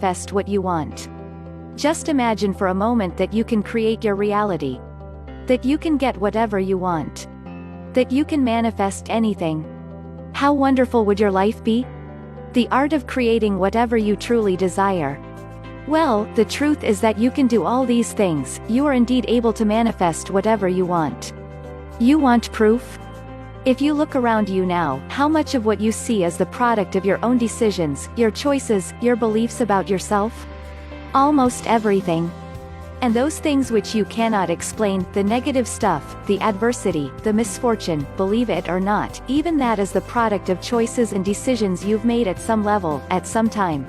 manifest what you want. Just imagine for a moment that you can create your reality. That you can get whatever you want. That you can manifest anything. How wonderful would your life be? The art of creating whatever you truly desire. Well, the truth is that you can do all these things. You are indeed able to manifest whatever you want. You want proof? If you look around you now, how much of what you see is the product of your own decisions, your choices, your beliefs about yourself? Almost everything. And those things which you cannot explain, the negative stuff, the adversity, the misfortune, believe it or not, even that is the product of choices and decisions you've made at some level, at some time.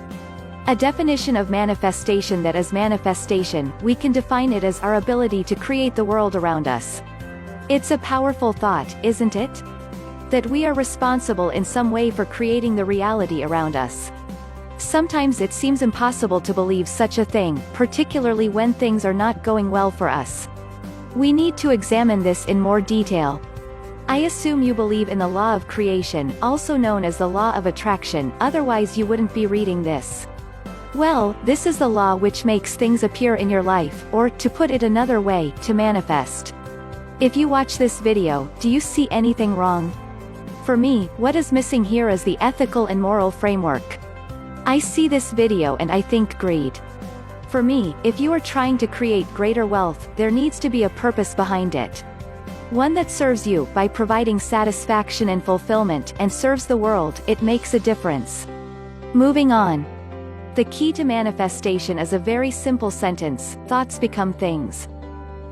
A definition of manifestation: that is manifestation, we can define it as our ability to create the world around us. It's a powerful thought, isn't it? That we are responsible in some way for creating the reality around us. Sometimes it seems impossible to believe such a thing, particularly when things are not going well for us. We need to examine this in more detail. I assume you believe in the law of creation, also known as the law of attraction, otherwise you wouldn't be reading this. Well, this is the law which makes things appear in your life, or, to put it another way, to manifest. If you watch this video, do you see anything wrong? For me, what is missing here is the ethical and moral framework. I see this video and I think greed. For me, if you are trying to create greater wealth, there needs to be a purpose behind it. One that serves you, by providing satisfaction and fulfillment, and serves the world, it makes a difference. Moving on. The key to manifestation is a very simple sentence: thoughts become things.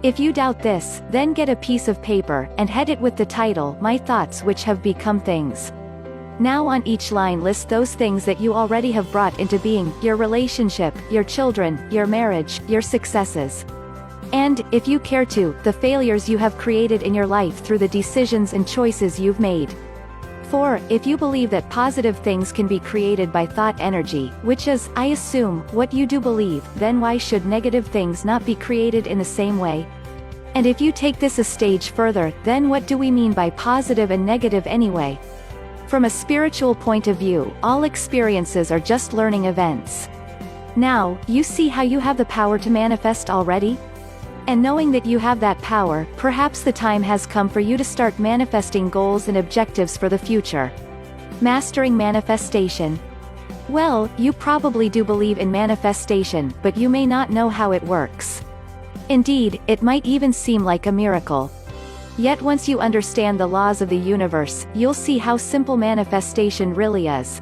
If you doubt this, then get a piece of paper, and head it with the title, My Thoughts Which Have Become Things. Now on each line list those things that you already have brought into being: your relationship, your children, your marriage, your successes. And, if you care to, the failures you have created in your life through the decisions and choices you've made. For, if you believe that positive things can be created by thought energy, which is, I assume, what you do believe, then why should negative things not be created in the same way? And if you take this a stage further, then what do we mean by positive and negative anyway? From a spiritual point of view, all experiences are just learning events. Now, you see how you have the power to manifest already? And knowing that you have that power, perhaps the time has come for you to start manifesting goals and objectives for the future. Mastering manifestation. Well, you probably do believe in manifestation, but you may not know how it works. Indeed, it might even seem like a miracle. Yet once you understand the laws of the universe, you'll see how simple manifestation really is.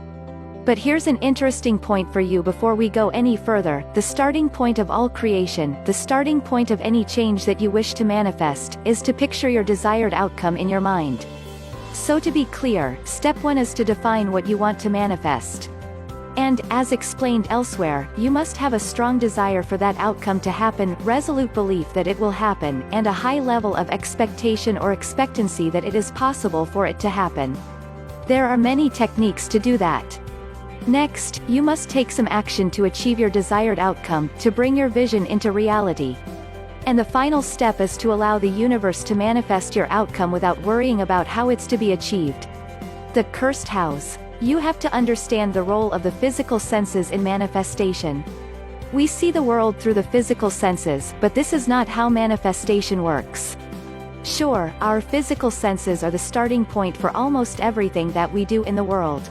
But here's an interesting point for you before we go any further: the starting point of all creation, the starting point of any change that you wish to manifest, is to picture your desired outcome in your mind. So to be clear, step 1 is to define what you want to manifest. And, as explained elsewhere, you must have a strong desire for that outcome to happen, resolute belief that it will happen, and a high level of expectation or expectancy that it is possible for it to happen. There are many techniques to do that. Next, you must take some action to achieve your desired outcome, to bring your vision into reality. And the final step is to allow the universe to manifest your outcome without worrying about how it's to be achieved. The cursed house. You have to understand the role of the physical senses in manifestation. We see the world through the physical senses, but this is not how manifestation works. Sure, our physical senses are the starting point for almost everything that we do in the world.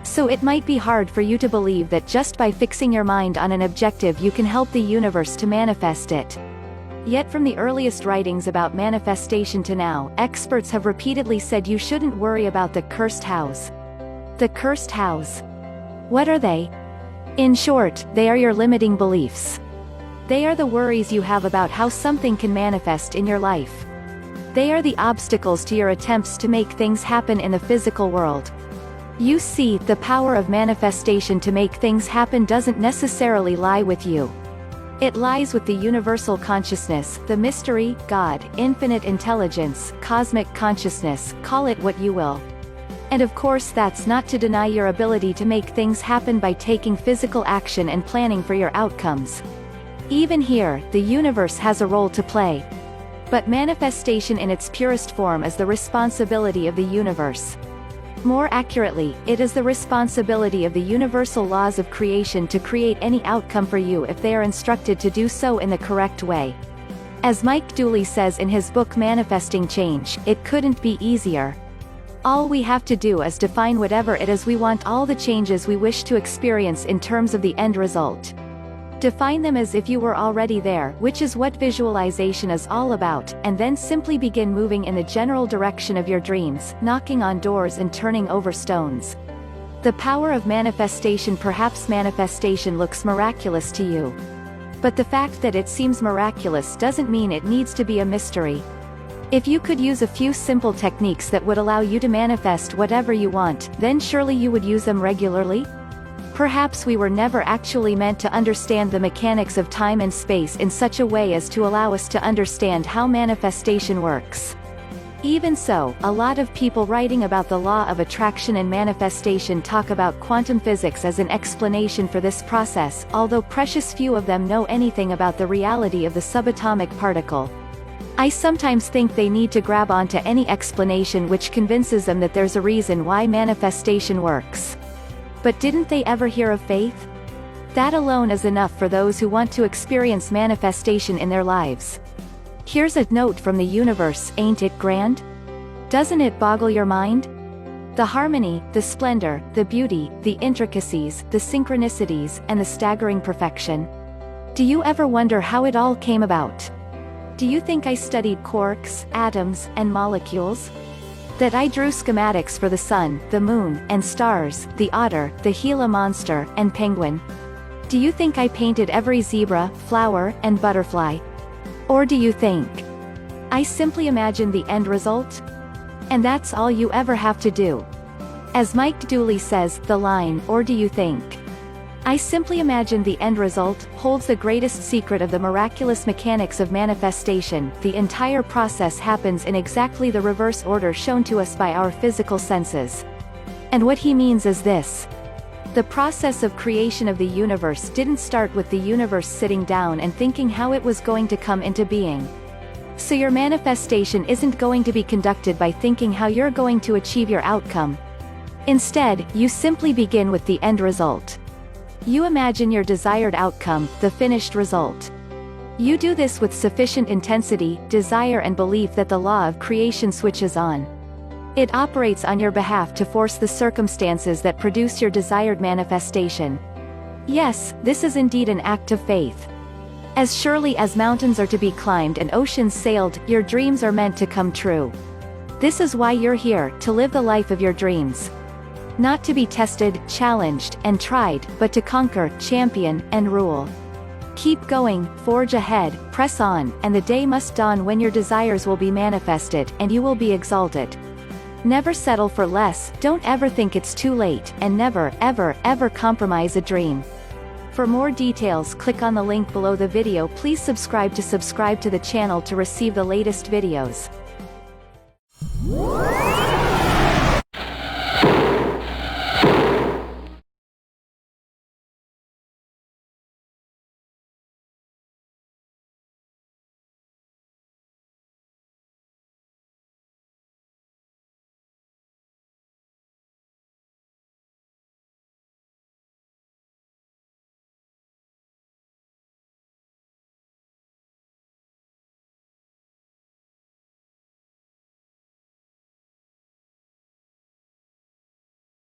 So it might be hard for you to believe that just by fixing your mind on an objective you can help the universe to manifest it. Yet from the earliest writings about manifestation to now, experts have repeatedly said you shouldn't worry about the cursed house. The cursed house. What are they? In short, they are your limiting beliefs. They are the worries you have about how something can manifest in your life. They are the obstacles to your attempts to make things happen in the physical world. You see, the power of manifestation to make things happen doesn't necessarily lie with you. It lies with the universal consciousness, the mystery, God, infinite intelligence, cosmic consciousness, call it what you will. And of course that's not to deny your ability to make things happen by taking physical action and planning for your outcomes. Even here, the universe has a role to play. But manifestation in its purest form is the responsibility of the universe. More accurately, it is the responsibility of the universal laws of creation to create any outcome for you if they are instructed to do so in the correct way. As Mike Dooley says in his book Manifesting Change, it couldn't be easier. All we have to do is define whatever it is we want all the changes we wish to experience in terms of the end result. Define them as if you were already there, which is what visualization is all about, and then simply begin moving in the general direction of your dreams, knocking on doors and turning over stones. The power of manifestation. Perhaps manifestation looks miraculous to you. But the fact that it seems miraculous doesn't mean it needs to be a mystery. If you could use a few simple techniques that would allow you to manifest whatever you want, then surely you would use them regularly? Perhaps we were never actually meant to understand the mechanics of time and space in such a way as to allow us to understand how manifestation works. Even so, a lot of people writing about the law of attraction and manifestation talk about quantum physics as an explanation for this process, although precious few of them know anything about the reality of the subatomic particle. I sometimes think they need to grab onto any explanation which convinces them that there's a reason why manifestation works. But didn't they ever hear of faith? That alone is enough for those who want to experience manifestation in their lives. Here's a note from the universe. Ain't it grand? Doesn't it boggle your mind? The harmony, the splendor, the beauty, the intricacies, the synchronicities, and the staggering perfection. Do you ever wonder how it all came about? Do you think I studied quarks, atoms, and molecules? That I drew schematics for the sun, the moon, and stars, the otter, the Gila monster, and penguin? Do you think I painted every zebra, flower, and butterfly? Or do you think I simply imagined the end result? And that's all you ever have to do. As Mike Dooley says, the line, "Or do you think I simply imagined the end result," holds the greatest secret of the miraculous mechanics of manifestation. The entire process happens in exactly the reverse order shown to us by our physical senses. And what he means is this. The process of creation of the universe didn't start with the universe sitting down and thinking how it was going to come into being. So your manifestation isn't going to be conducted by thinking how you're going to achieve your outcome. Instead, you simply begin with the end result. You imagine your desired outcome, the finished result. You do this with sufficient intensity, desire, and belief that the law of creation switches on. It operates on your behalf to force the circumstances that produce your desired manifestation. Yes, this is indeed an act of faith. As surely as mountains are to be climbed and oceans sailed, your dreams are meant to come true. This is why you're here, to live the life of your dreams. Not to be tested, challenged, and tried, but to conquer, champion, and rule. Keep going, forge ahead, press on, and the day must dawn when your desires will be manifested, and you will be exalted. Never settle for less, don't ever think it's too late, and never, ever, ever compromise a dream. For more details, click on the link below the video. Please subscribe to the channel to receive the latest videos.